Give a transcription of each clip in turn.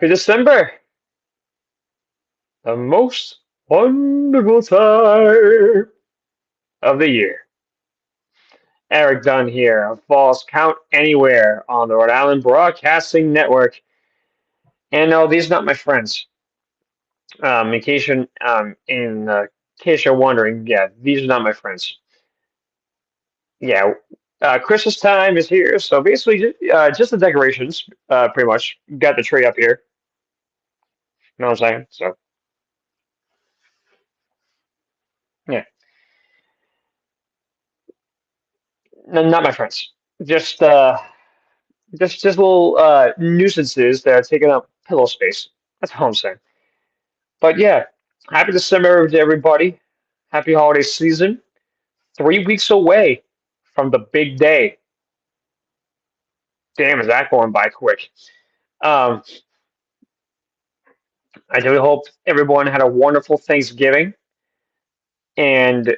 Happy December, the most wonderful time of the year. Erik Dunn here of Falls Count Anywhere on the Rhode Island Broadcasting Network. And no, these are not my friends. In case you're wondering, yeah, these are not my friends. Yeah, Christmas time is here, so basically just the decorations, pretty much. Got the tree up here. You know what I'm saying? So yeah, not my friends. Just uh, just little nuisances that are taking up pillow space. That's all I'm saying. But yeah, happy December to everybody. Happy holiday season. 3 weeks away from the big day. Damn, is that going by quick? Um, I do hope everyone had a wonderful Thanksgiving. And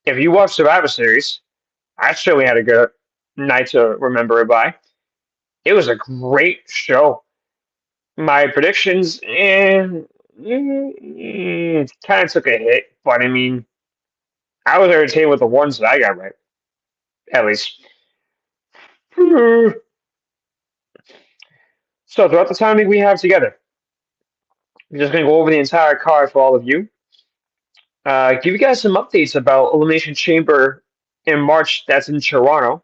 if you watch Survivor Series, I surely had a good night to remember it by. It was a great show. My predictions, kind of took a hit, but I mean, I was entertained with the ones that I got right, at least. So throughout the time that we have together, I'm just going to go over the entire card for all of you. Give you guys some updates about Elimination Chamber in March. That's in Toronto,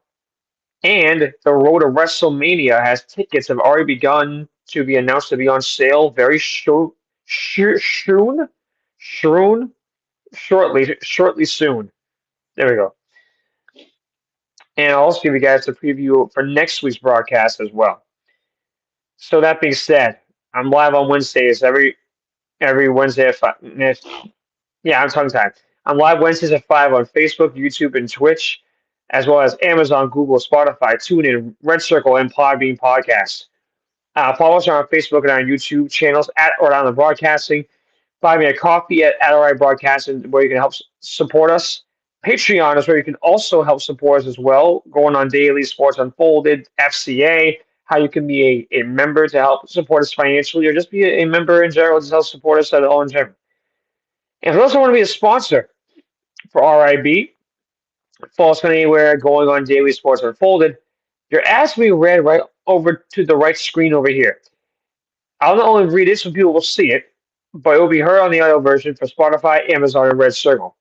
and the road to WrestleMania has tickets have already begun to be announced to be on sale very soon, soon, shortly soon. There we go. And I'll also give you guys a preview for next week's broadcast as well. So that being said, I'm live on Wednesdays every Wednesday at 5. Yeah, I'm tongue tied. I'm live Wednesdays at 5 on Facebook, YouTube, and Twitch, as well as Amazon, Google, Spotify, TuneIn, Red Circle, and Podbean Podcast. Follow us on our Facebook and our YouTube channels at Rhode Island Broadcasting. Buy me a coffee at RI Broadcasting, where you can help support us. Patreon is where you can also help support us as well, going on daily Sports Unfolded, FCA, how you can be a member to help support us financially, or just be a member in general to help support us at all in general. And if you also want to be a sponsor for RIB, Falls Count Anywhere, going on daily Sports Unfolded, your ads will be read right over to the right screen over here. I'll not only read it so people will see it, but it will be heard on the audio version for Spotify, Amazon, and Red Circle.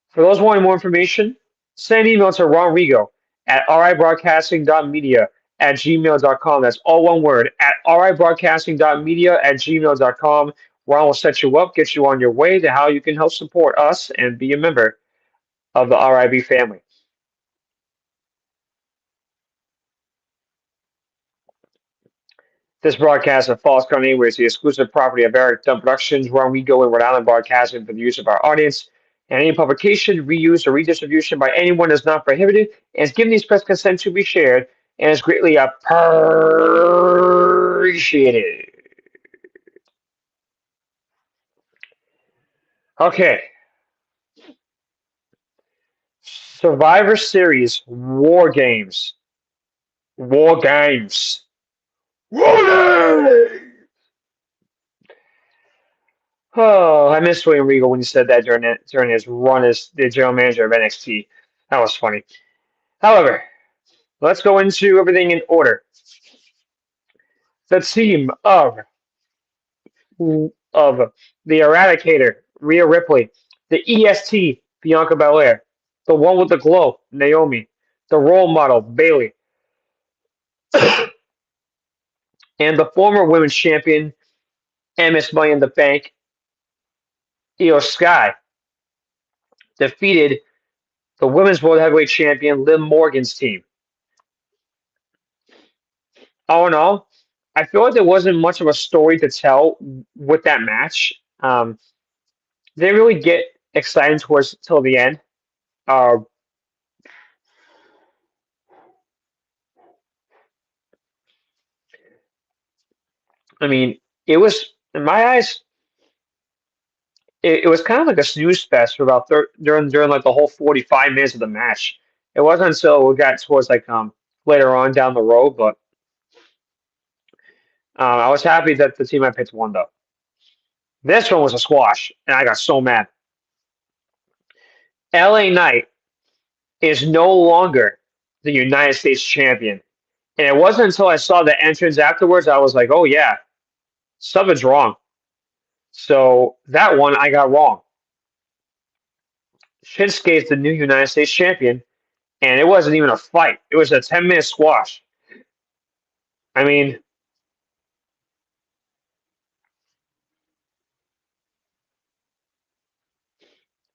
For those wanting more information, send an email to Ron Rigo at ribroadcasting.media@gmail.com. That's all one word, at ribroadcasting.media@gmail.com. Ron will set you up, get you on your way to how you can help support us and be a member of the RIB family. This broadcast of Falls Count Anywhere is the exclusive property of Erik Dunn Productions, Ron Rigo and Rhode Island Broadcasting for the use of our audience. And any publication, reuse, or redistribution by anyone is not prohibited and is given the express consent to be shared and is greatly appreciated. Okay. Survivor Series War Games. War Games. War Games! Oh, I missed William Regal when he said that during his run as the general manager of NXT. That was funny. However, let's go into everything in order. The team of the Eradicator, Rhea Ripley, the EST, Bianca Belair, the one with the glow, Naomi, the role model, Bailey, and the former women's champion, MS Money in the Bank, Io Sky, defeated the women's world heavyweight champion, Liv Morgan's team. All in all, I feel like there wasn't much of a story to tell with that match. They didn't really get exciting towards till the end. Uh, I mean, it was in my eyes, it was kind of like a snooze fest for about during like the whole 45 minutes of the match. It wasn't until we got towards like later on down the road, but I was happy that the team I picked won, though. This one was a squash, and I got so mad. LA Knight is no longer the United States champion. And it wasn't until I saw the entrance afterwards I was like, oh, yeah, something's wrong. So that one I got wrong. Shinsuke is the new United States champion, and it wasn't even a fight. It was a 10-minute squash. I mean,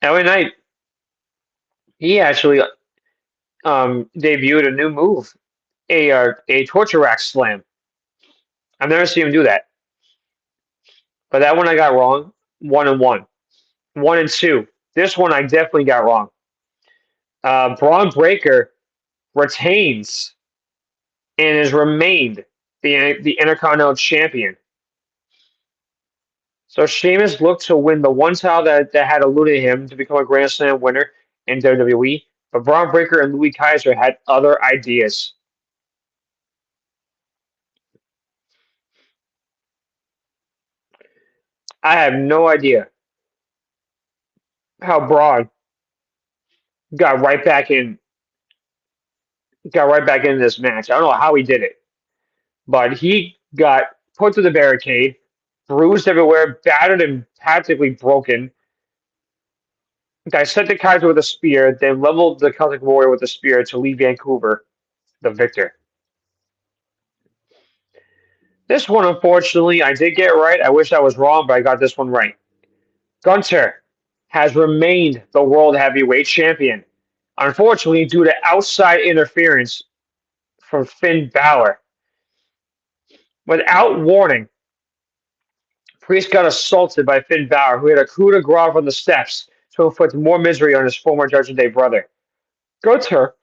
LA Knight, he actually debuted a new move, a torture rack slam. I've never seen him do that. But that one I got wrong. 1-1. 1-2. This one I definitely got wrong. Braun Breaker retains and has remained the Intercontinental Champion. So Sheamus looked to win the one title that had eluded him to become a Grand Slam winner in WWE, but Braun Breaker and Louis Kaiser had other ideas. I have no idea how Braun got right back in got right back into this match. I don't know how he did it, but he got put to the barricade, bruised everywhere, battered and practically broken. Dissected Kaiser with a spear, then leveled the Celtic Warrior with a spear to leave Vancouver the victor. This one, unfortunately, I did get right. I wish I was wrong, but I got this one right. Gunter has remained the World Heavyweight Champion. Unfortunately, due to outside interference from Finn Balor. Without warning, Priest got assaulted by Finn Balor, who had a coup de grace on the steps to inflict more misery on his former Judgment Day brother. Gunter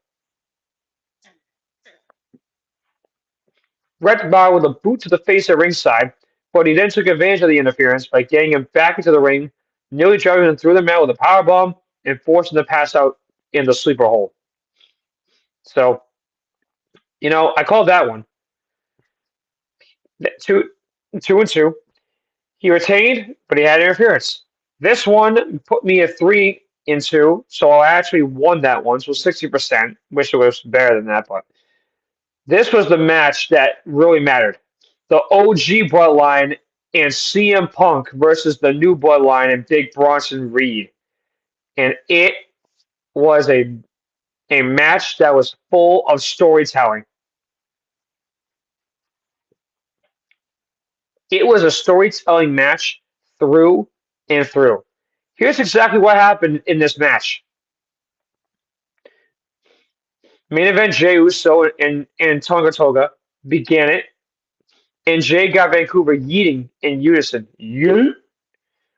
wrecked Balor with a boot to the face at ringside, but he then took advantage of the interference by getting him back into the ring, nearly driving him through the mat with a powerbomb and forcing him to pass out in the sleeper hole. So, I called that one. 2-2. He retained, but he had interference. This one put me at 3-2, so I actually won that one, so 60%. Wish it was better than that, but this was the match that really mattered. The OG Bloodline and CM Punk versus the new Bloodline and Big Bronson Reed. And it was a match that was full of storytelling. It was a storytelling match through and through. Here's exactly what happened in this match. Main event Jey Uso and Tonga Toga began it, and Jey got Vancouver yeeting in unison. Yeet.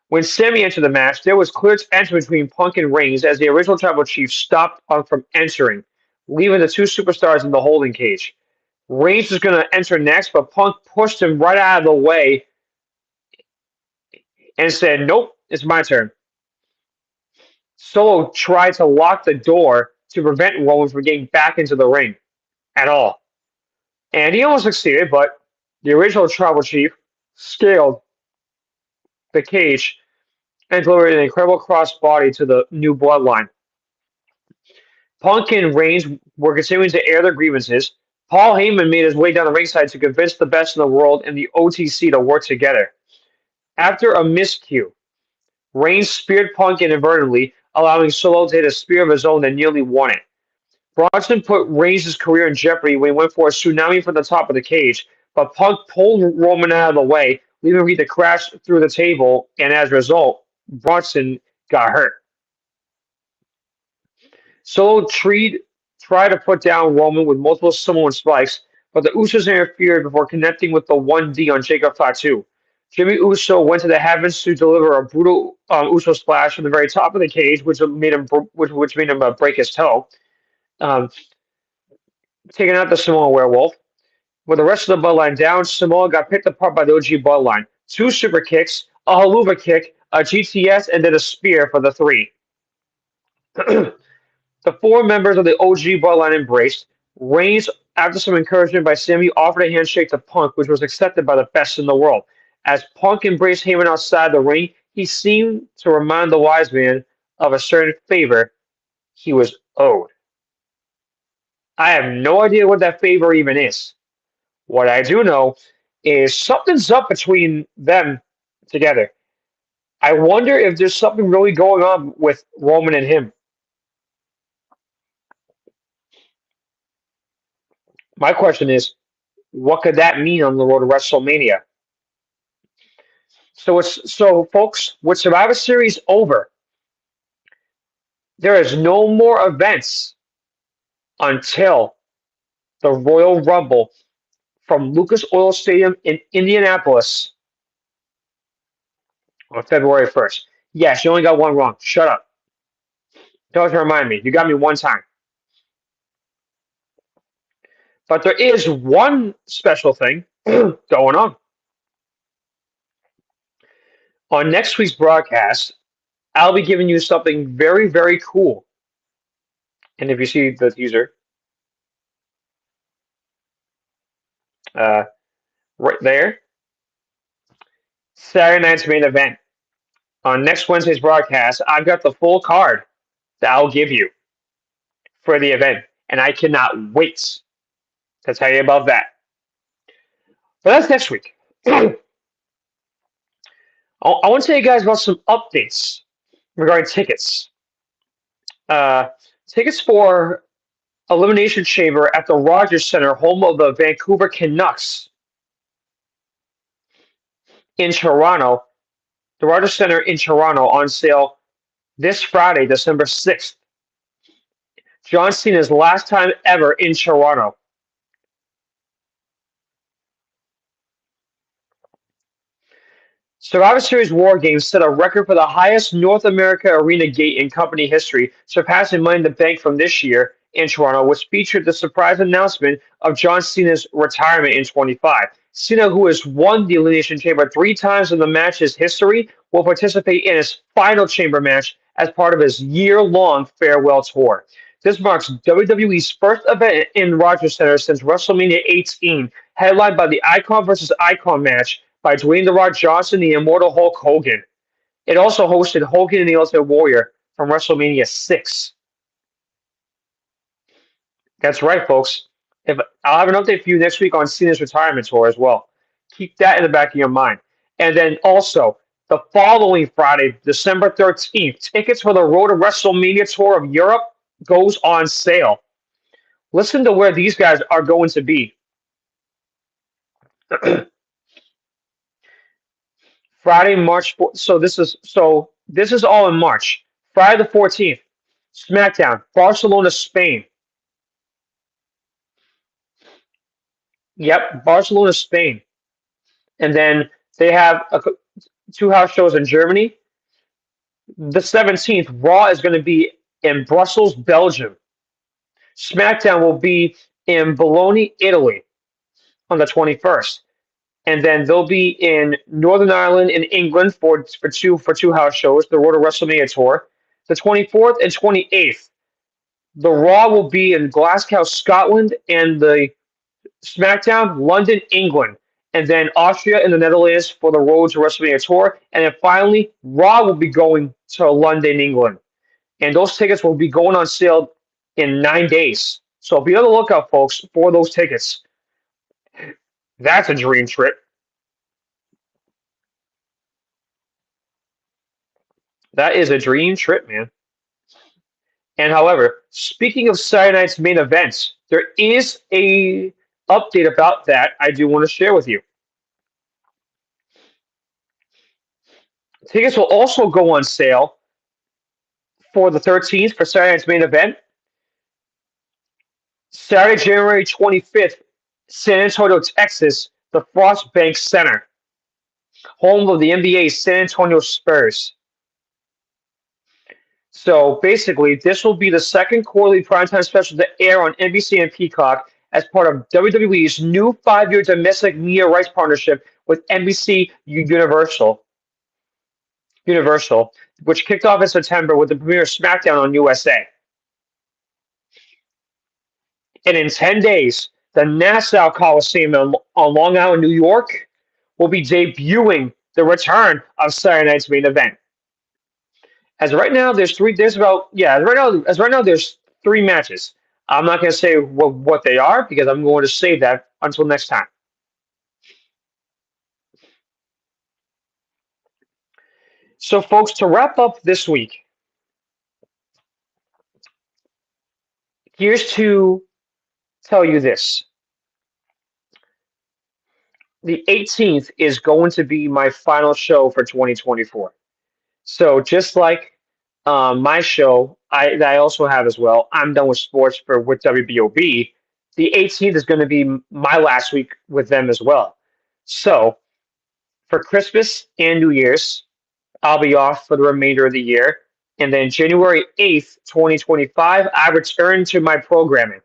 When Sammy entered the match, there was clear tension between Punk and Reigns as the original Tribal Chief stopped Punk from entering, leaving the two superstars in the holding cage. Reigns was going to enter next, but Punk pushed him right out of the way and said, "Nope, it's my turn." Solo tried to lock the door to prevent Roman from getting back into the ring at all. And he almost succeeded, but the original Tribal Chief scaled the cage and delivered an incredible crossbody to the new Bloodline. Punk and Reigns were continuing to air their grievances. Paul Heyman made his way down the ringside to convince the best in the world and the OTC to work together. After a miscue, Reigns speared Punk inadvertently, allowing Solo to hit a spear of his own that nearly won it. Bronson put Reigns' career in jeopardy when he went for a tsunami from the top of the cage, but Punk pulled Roman out of the way, leaving Reed to crash through the table, and as a result, Bronson got hurt. Solo tried to put down Roman with multiple Samoan spikes, but the Usos interfered before connecting with the 1D on Jacob Fatu. Jimmy Uso went to the heavens to deliver a brutal Uso splash from the very top of the cage, which made him break his toe, taking out the Samoan werewolf. With the rest of the bloodline down, Samoa got picked apart by the OG bloodline. Two super kicks, a haluva kick, a GTS, and then a spear for the three. The four members of the OG bloodline embraced. Reigns After some encouragement by Sammy, offered a handshake to Punk, which was accepted by the best in the world. As Punk embraced Heyman outside the ring, he seemed to remind the wise man of a certain favor he was owed. I have no idea what that favor even is. What I do know is something's up between them together. I wonder if there's something really going on with Roman and him. My question is, what could that mean on the road to WrestleMania? So folks, with Survivor Series over, there is no more events until the Royal Rumble from Lucas Oil Stadium in Indianapolis on February 1st. Yes, you only got one wrong. Shut up. Don't remind me. You got me one time. But there is one special thing going on. On next week's broadcast, I'll be giving you something very, very cool. And if you see the teaser, right there, Saturday night's main event. On next Wednesday's broadcast, I've got the full card that I'll give you for the event. And I cannot wait to tell you about that. But that's next week. I want to tell you guys about some updates regarding tickets. Tickets for Elimination Chamber at the Rogers Center, home of the Vancouver Canucks in Toronto. The Rogers Center in Toronto on sale this Friday, December 6th. John Cena's last time ever in Toronto. Survivor Series War Games set a record for the highest North America arena gate in company history, surpassing Money in the Bank from this year in Toronto, which featured the surprise announcement of John Cena's retirement in 25. Cena, who has won the Elimination Chamber 3 times in the match's history, will participate in his final Chamber match as part of his year-long farewell tour. This marks WWE's first event in Rogers Center since WrestleMania 18, headlined by the Icon vs. Icon match by Dwayne "The Rock" Johnson, the Immortal Hulk Hogan. It also hosted Hogan and the Ultimate Warrior from WrestleMania 6. That's right, folks. I'll have an update for you next week on Cena's retirement tour as well. Keep that in the back of your mind. And then also, the following Friday, December 13th, tickets for the Road to WrestleMania tour of Europe goes on sale. Listen to where these guys are going to be. Friday, March 4th. So this is all in March. Friday the 14th, SmackDown, Barcelona, Spain. Yep, Barcelona, Spain. And then they have 2 house shows in Germany. The 17th, Raw is going to be in Brussels, Belgium. SmackDown will be in Bologna, Italy on the 21st. And then they'll be in Northern Ireland and England for 2 house shows, the Road to WrestleMania tour. The 24th and 28th, the Raw will be in Glasgow, Scotland, and the SmackDown, London, England. And then Austria and the Netherlands for the Road to WrestleMania tour. And then finally, Raw will be going to London, England. And those tickets will be going on sale in 9 days. So be on the lookout, folks, for those tickets. That's a dream trip. That is a dream trip, man. And however, speaking of Saturday night's main events, there is a update about that I do want to share with you. Tickets will also go on sale for the 13th for Saturday night's main event. Saturday, January 25th, San Antonio, Texas, the Frost Bank Center, home of the NBA's San Antonio Spurs. So basically, this will be the second quarterly primetime special to air on NBC and Peacock as part of WWE's new 5-year domestic media rights partnership with NBC Universal, which kicked off in September with the premiere of SmackDown on USA. And in 10 days, the Nassau Coliseum on Long Island, New York, will be debuting the return of Saturday night's main event. As of right now, there's three. There's about yeah. As right now, there's three matches. I'm not going to say what they are because I'm going to save that until next time. So, folks, to wrap up this week, here's to tell you this: the 18th is going to be my final show for 2024. So just like my show, that I also have as well. I'm done with sports for with WBOB. The 18th is going to be my last week with them as well. So for Christmas and New Year's, I'll be off for the remainder of the year. And then January 8th, 2025, I return to my programming.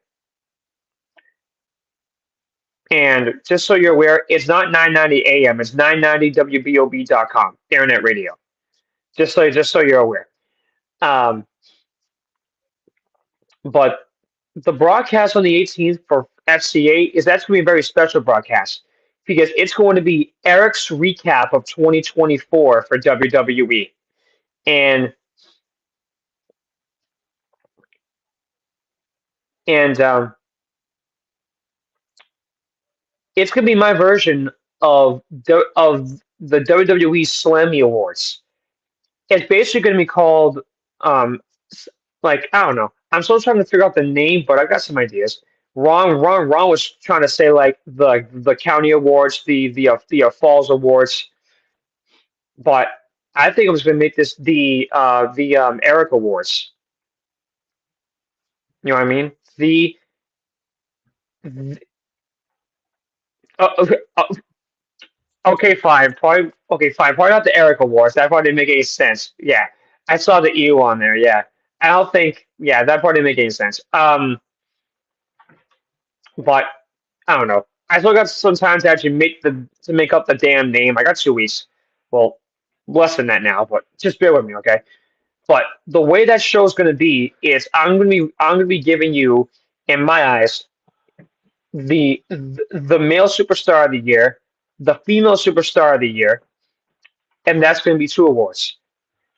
And just so you're aware, it's not 990 AM, it's 990WBOB.com, internet radio. Just so you're aware. Um, but the broadcast on the 18th for FCA that's going to be a very special broadcast because it's going to be Erik's recap of 2024 for WWE. And and it's going to be my version of the WWE Slammy Awards. It's basically going to be called um, like I don't know. I'm still trying to figure out the name, but I got some ideas. Ron was trying to say like the county awards, the falls awards, but I think I was going to make this the Eric Awards. You know what I mean? The okay, okay, fine. Probably okay, fine. Probably not the Eric Awards. That probably didn't make any sense. Yeah, I saw the EU on there. Yeah, I don't think. Yeah, that probably didn't make any sense. But I don't know. I still got some time to actually make up the damn name. I got 2 weeks. Well, less than that now, but just bear with me, okay? But the way that show's going to be is I'm going to be giving you, in my eyes, the male superstar of the year, the female superstar of the year, and that's going to be two awards.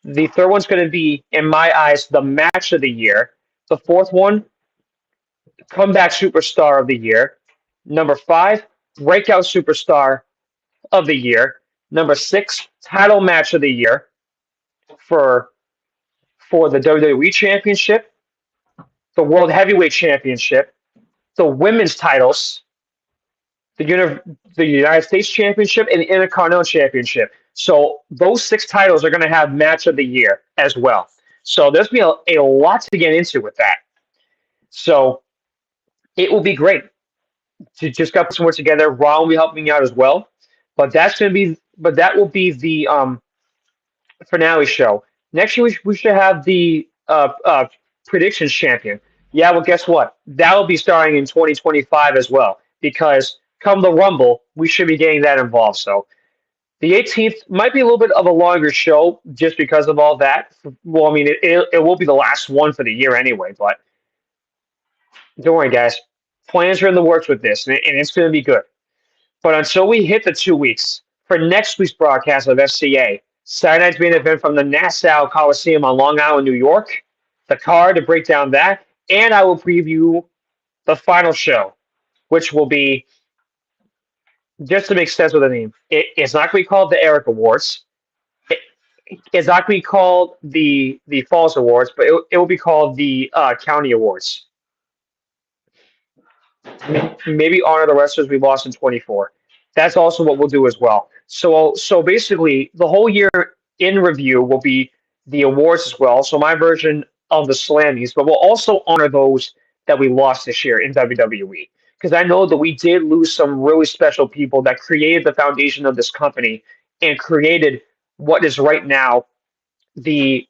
The third one's going to be, in my eyes, the match of the year. The fourth one, comeback superstar of the year. Number five, breakout superstar of the year. Number six, title match of the year for the WWE Championship, the World Heavyweight Championship, the women's titles, the United States Championship, and the Intercontinental Championship. So those six titles are going to have match of the year as well. So there's been a lot to get into with that. So it will be great to just got some more together. Ron will be helping me out as well. But that will be the finale show. Next year we should have the predictions champion. Yeah, well, guess what? That will be starting in 2025 as well because come the Rumble, we should be getting that involved. So the 18th might be a little bit of a longer show just because of all that. Well, I mean, it will be the last one for the year anyway, but don't worry, guys. Plans are in the works with this, and it's going to be good. But until we hit the 2 weeks, for next week's broadcast of FCA, Saturday night's main event from the Nassau Coliseum on Long Island, New York, the card to break down that, and I will preview the final show, which will be, just to make sense with the name, it's not going to be called the Erik Awards. It's not going to be called the Falls Awards, but it will be called the County Awards. Maybe honor the wrestlers we lost in 24. That's also what we'll do as well. So basically, the whole year in review will be the awards as well. So my version of the Slammies, but we'll also honor those that we lost this year in WWE. Because I know that we did lose some really special people that created the foundation of this company and created what is right now the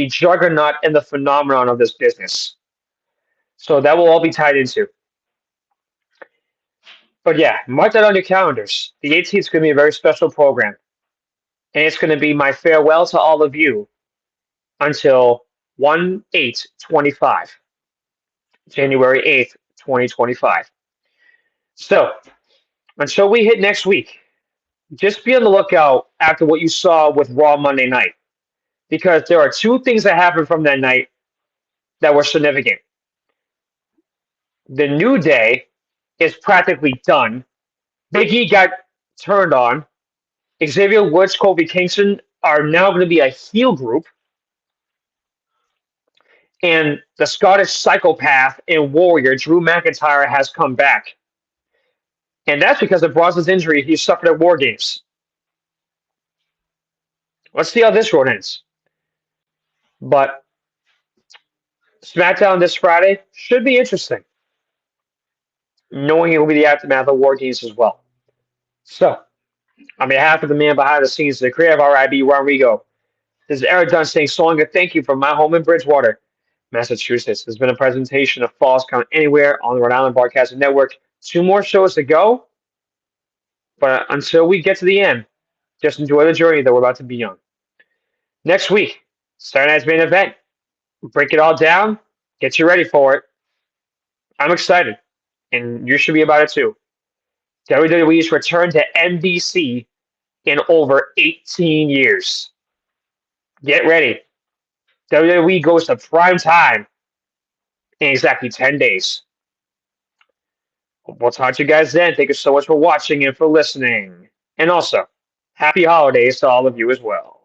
juggernaut and the phenomenon of this business. So that will all be tied into. But yeah, mark that on your calendars. The 18th is going to be a very special program. And it's going to be my farewell to all of you until 1/8/25, January 8th, 2025. So until we hit next week, just be on the lookout after what you saw with Raw Monday night, because there are two things that happened from that night that were significant. The New Day is practically done. Big E got turned on. Xavier Woods, Kofi Kingston are now going to be a heel group. And the Scottish psychopath and warrior, Drew McIntyre, has come back. And that's because of Brosnan's injury he suffered at War Games. Let's see how this road ends. But SmackDown this Friday should be interesting, knowing it will be the aftermath of War Games as well. So, on behalf of the man behind the scenes, the creator of RIB, Rodrigo, this is Erik Dunn saying so long and thank you from my home in Bridgewater, Massachusetts. This has been a presentation of Falls Count Anywhere on the Rhode Island Broadcasting Network. 2 more shows to go, but until we get to the end, just enjoy the journey that we're about to be on. Next week, Saturday night's main event. Break it all down. Get you ready for it. I'm excited, and you should be about it too. WWE's return to NBC in over 18 years. Get ready. WWE goes to prime time in exactly 10 days. We'll talk to you guys then. Thank you so much for watching and for listening. And also, happy holidays to all of you as well.